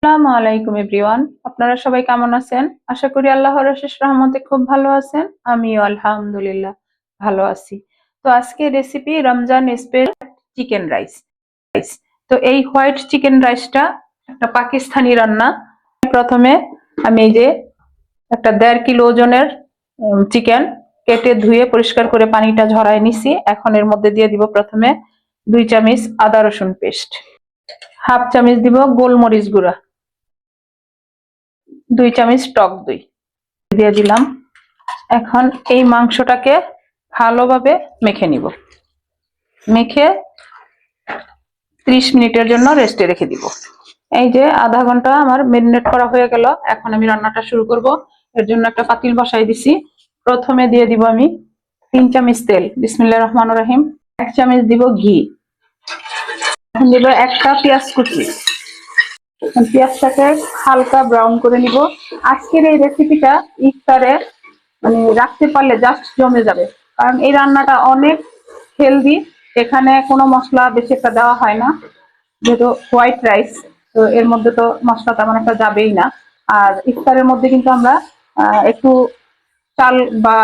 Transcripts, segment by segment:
আসসালামু আলাইকুম এভরিওয়ান, আপনারা সবাই কেমন আছেন? আশা করি আল্লাহর অশেষ রহমতে খুব ভালো আছেন। আমিও আলহামদুলিল্লাহ ভালো আছি। তো আজকে recipe Ramzan special chicken rice. তো এই হোয়াইট চিকেন রাইসটা একটা পাকিস্তানি রান্না। প্রথমে আমি এই যে একটা 1.5 কিলো ওজনের চিকেন কেটে ধুয়ে পরিষ্কার করে পানিটা ঝরায় নিছি। এখন এর মধ্যে দিয়ে দিব প্রথমে 2 চামচ আদা রসুন পেস্ট, হাফ চামচ দিব গোলমরিচ গুঁড়া, 2 চামচ টক দই দিয়ে দিলাম। এখন এই মাংসটাকে ভালোভাবে মেখে নিব। মেখে 30 মিনিটের জন্য রেস্টে রেখে দিব। এই যে আধা ঘন্টা আমার মেরিনেট করা হয়ে গেল। এখন আমি রান্নাটা শুরু করব। এর জন্য একটা পাতিল বসাই দিছি। প্রথমে দিয়ে দিব আমি 3 চামচ তেল। বিসমিল্লাহির রহমানির রহিম। 1 চামচ দিব ঘি। এখন দিব একটা পেঁয়াজ কুচি। পেঁয়াজটাকে হালকা ব্রাউন করে নিব। আজকের এই রেসিপিটা ইফতারে রাখতে পারলে জাস্ট জমে যাবে, কারণ এই রান্নাটা অনেক হেলদি। এখানে কোনো মশলা বেশি একটা দেওয়া হয় না, যেহেতু হোয়াইট রাইস, তো এর মধ্যে তো মশলা তেমন একটা যাবেই না। আর ইফতারের মধ্যে কিন্তু আমরা একটু চাল বা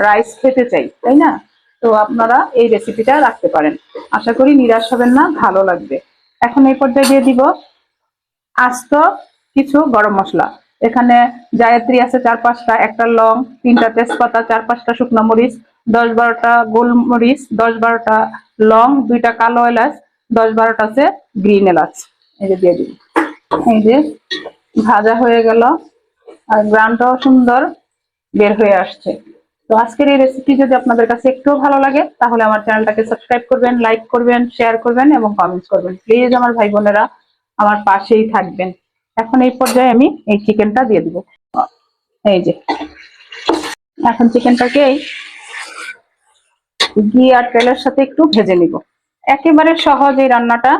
রাইস খেতে চাই, তাই না? তো আপনারা এই রেসিপিটা রাখতে পারেন, আশা করি নিরাশ হবেন না, ভালো লাগবে। এখন এই পর্যায়ে দিয়ে দিব আস্ত কিছু গরম মশলা। এখানে জায়ত্রী আছে 4-5টা, একটা লং, 3টা তেজপাতা, 4-5টা শুকনো মরিচ, 10-12টা গোলমরিচ, 10-12টা লং, 2টা কালো এলাচ, 10-12টা আছে গ্রিন এলাচ। এই যে দিয়ে দিই। এই যে ভাজা হয়ে গেল আর গ্রানটাও সুন্দর বের হয়ে আসছে। তো আজকের এই রেসিপি যদি আপনাদের কাছে একটু ভালো লাগে তাহলে আমার চ্যানেলটাকে সাবস্ক্রাইব করবেন, লাইক করবেন, শেয়ার করবেন এবং কমেন্টস করবেন। প্লিজ আমার ভাই বোনেরা আমার পাশেই থাকবেন। এখন এই পর্যায়ে আমি এই চিকেনটা দিয়ে দিব। এই যে এখন চিকেনটাকে ঘি আর তেলের সাথে একটু ভেজে নিব। একেবারে সহজ এই রান্নাটা।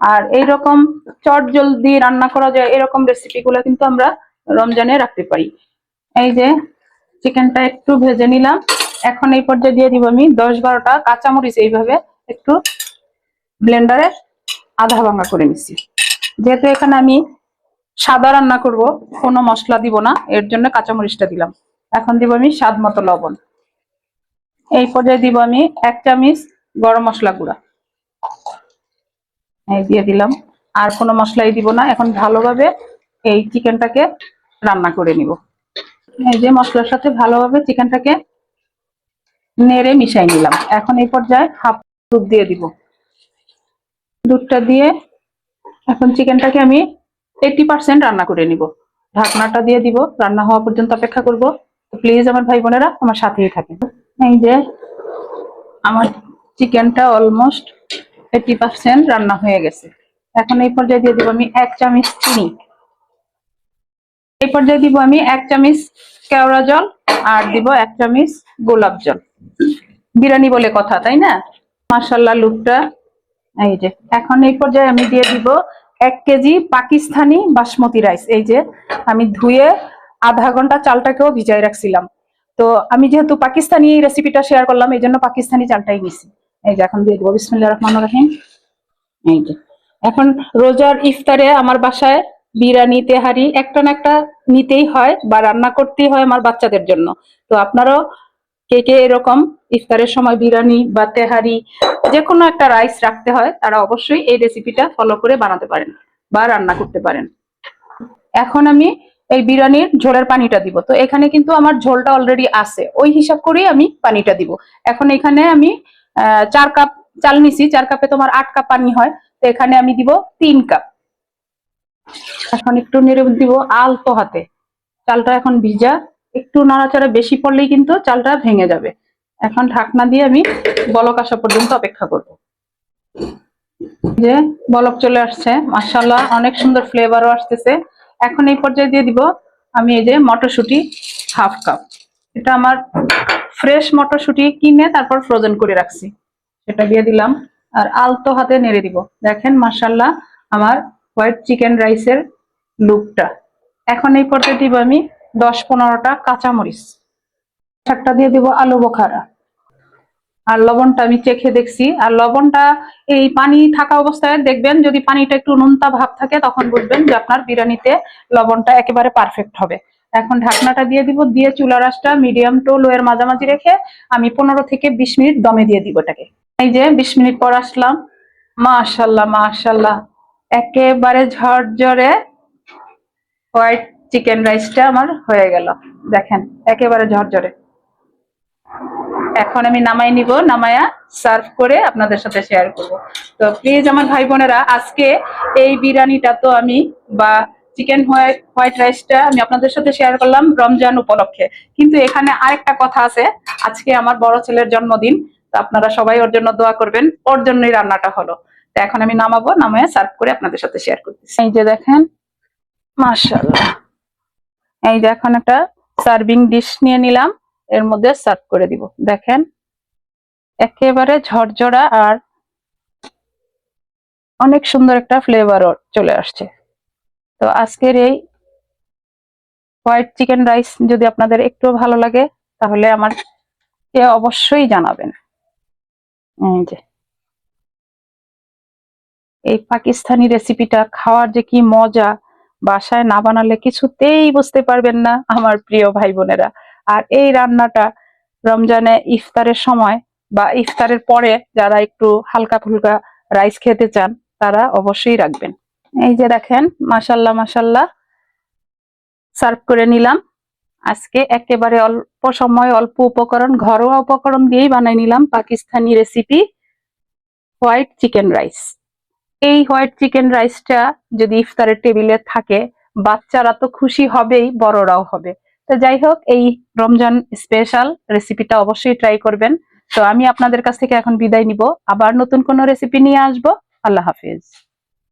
আর এইরকম চট জলদি রান্না করা যায় এরকম রেসিপি গুলো কিন্তু আমরা রমজানে রাখতে পারি। এই যে চিকেনটা একটু ভেজে নিলাম। এখন এই পর্যায়ে দিয়ে দিব আমি 10-12টা কাঁচামরিচ, এইভাবে একটু ব্লেন্ডারে আধা ভাঙা করে নিচ্ছি। যেহেতু এখানে আমি সাদা রান্না করব, কোনো মশলা দিব না, এর জন্য কাঁচামরিচটা দিলাম। এখন দিব আমি স্বাদ মতো লবণ। এই পর্যায়ে দিব আমি 1 চামচ গরম মশলা গুঁড়া, এই দিয়ে দিলাম। আর কোনো মশলাই দিব না। এখন ভালোভাবে এই চিকেনটাকে রান্না করে নিব। এই যে মশলার সাথে ভালোভাবে চিকেনটাকে নেড়ে মিশাই নিলাম। এখন এই পর্যায়ে হাফ দুধ দিয়ে দিব। দুধটা দিয়ে এখন চিকেনটাকে আমি 80% রান্না করে নিব। ঢাকনাটা দিয়ে দিব, রান্না হওয়া পর্যন্ত অপেক্ষা করব। প্লিজ আমার ভাই বোনেরা আমার সাথেই থাকেন। এই যে আমার চিকেনটা অলমোস্ট 80% রান্না হয়ে গেছে। এখন এই পর্যায়ে দিয়ে দিব আমি 1 চামচ চিনি। এই পর্যায়ে দিব আমি 1 চামচ কেওড়া জল, আর দিব 1 চামচ গোলাপ জল। বিরিয়ানি বলে কথা, তাই না? মাশাআল্লাহ লুকটা। এই যে এখন এই পর্যায়ে আমি দিয়ে দিব 1 কেজি পাকিস্তানি বাসমতি রাইস। এই যে আমি ধুয়ে আধা ঘন্টা চালটাকেও ভিজাই রাখছিলাম। তো আমি যেহেতু পাকিস্তানি রেসিপিটা শেয়ার করলাম, এই জন্য পাকিস্তানি চালটাই নিছি। এই যে এখন দিয়ে দিব বিসমিল্লাহির রহমানির রহিম। এই যে এখন রোজার ইফতারে আমার বাসায় বিরিয়ানি তেহারি একটা না একটা নিতেই হয় বা রান্না করতেই হয় আমার বাচ্চাদের জন্য। তো আপনারাও কে কে এরকম ইফতারের সময় বিরিয়ানি বা তেহারি যে কোনো একটা রাইস রাখতে হয়, তারা অবশ্যই এই রেসিপিটা ফলো করে বানাতে পারেন বা রান্না করতে পারেন। এখন আমি এই বিরিয়ানির ঝোলের পানিটা দিব। তো এখানে কিন্তু আমার ঝোলটা অলরেডি আছে, ওই হিসাব করেই আমি পানিটা দিব। এখন এখানে আমি 4 কাপ চাল নিছি। 4 কাপে তোমার 8 কাপ পানি হয়, তো এখানে আমি দিব 3 কাপ। এখন একটু নেড়ে দিব আলতো হাতে। চালটা এখন ভিজা, একটু নাড়াচাড়া বেশি পড়লেই কিন্তু চালটা ভেঙে যাবে। এখন ঢাকনা দিয়ে আমি বলক আসা পর্যন্ত অপেক্ষা করব। যে বলক চলে আসছে, মাশাআল্লাহ অনেক সুন্দর ফ্লেভারও আসতেছে। এখন এই পর্যায়ে দিয়ে দিব আমি এই যে মটরশুঁটি 1/2 কাপ। এটা আমার ফ্রেশ মটরশুঁটি কিনে তারপর ফ্রোজেন করে রাখছি, সেটা দিয়ে দিলাম। আর আলতো হাতে নেড়ে দিব। দেখেন মাশাআল্লাহ আমার হোয়াইট চিকেন রাইসের লুকটা। এখন এই পর্যায়ে দিব আমি 10-15টা কাঁচামরিচ। একটা দিয়ে দিব আলু বোখারা। আর লবণটা আমি চেখে দেখছি, আর লবণটা এই পানি থাকা অবস্থায় দেখবেন, যদি পানিটা একটু নোনতা ভাব থাকে তখন বুঝবেন যে আপনার বিরিয়ানিতে লবণটা একেবারে পারফেক্ট হবে। এখন ঢাকনাটা দিয়ে দিব, দিয়ে চুলার আঁচটা মিডিয়াম টু লো এর মাঝামাঝি রেখে আমি 15 থেকে 20 মিনিট দমে দিয়ে দিব এটাকে। এই যে 20 মিনিট পর আসলাম, মাশাল্লাহ মাশাল্লাহ, একেবারে ঝরঝরে হোয়াইট চিকেন রাইসটা আমার হয়ে গেল। দেখেন একেবারে ঝরঝরে। এখন আমি নামাই নিব, নামায়া সার্ভ করে আপনাদের সাথে শেয়ার করব। তো প্লিজ আমার ভাই বোনেরা, আজকে এই বিরিয়ানিটা তো আমি বা চিকেন হোয়াইট রাইসটা আমি আপনাদের সাথে শেয়ার করলাম রমজান উপলক্ষে, কিন্তু এখানে আরেকটা কথা আছে। আজকে আমার বড় ছেলের জন্মদিন, তো আপনারা সবাই ওর জন্য দোয়া করবেন, ওর জন্যই রান্নাটা হলো। তো এখন আমি নামাবো, নামায়া সার্ভ করে আপনাদের সাথে শেয়ার করতেছি। এই যে দেখেন, মাশাআল্লাহ। এই যে এখন একটা সার্ভিং ডিশ নিয়ে নিলাম, এর মধ্যে সার্ভ করে দিব। দেখেন একেবারে ঝরঝরা আর অনেক সুন্দর একটা ফ্লেভারও চলে আসছে। তো আজকের এই হোয়াইট চিকেন রাইস যদি আপনাদের একটু ভালো লাগে তাহলে আমাকে অবশ্যই জানাবেন। এই যে এই পাকিস্তানি রেসিপিটা খাওয়ার যে কি মজা, বাসায় না বানালে কিছুতেই বুঝতে পারবেন না আমার প্রিয় ভাই বোনেরা। আর এই রান্নাটা রমজানে ইফতারের সময় বা ইফতারের পরে যারা একটু হালকা ফুলকা রাইস খেতে চান তারা অবশ্যই রাখবেন। এই যে দেখেন, মাশাল্লাহ মাশাল্লাহ, সার্ভ করে নিলাম। আজকে একেবারে অল্প সময় অল্প উপকরণ, ঘরোয়া উপকরণ দিয়েই বানাই নিলাম Pakistani recipe white chicken rice. এই হোয়াইট চিকেন রাইসটা যদি ইফতারের টেবিলে থাকে, বাচ্চারা তো খুশি হবেই, বড়রাও হবে। তো যাই হোক, এই রমজান স্পেশাল রেসিপিটা অবশ্যই ট্রাই করবেন। তো আমি আপনাদের কাছ থেকে এখন বিদায় নিব, আবার নতুন কোনো রেসিপি নিয়ে আসবো। আল্লাহ হাফিজ।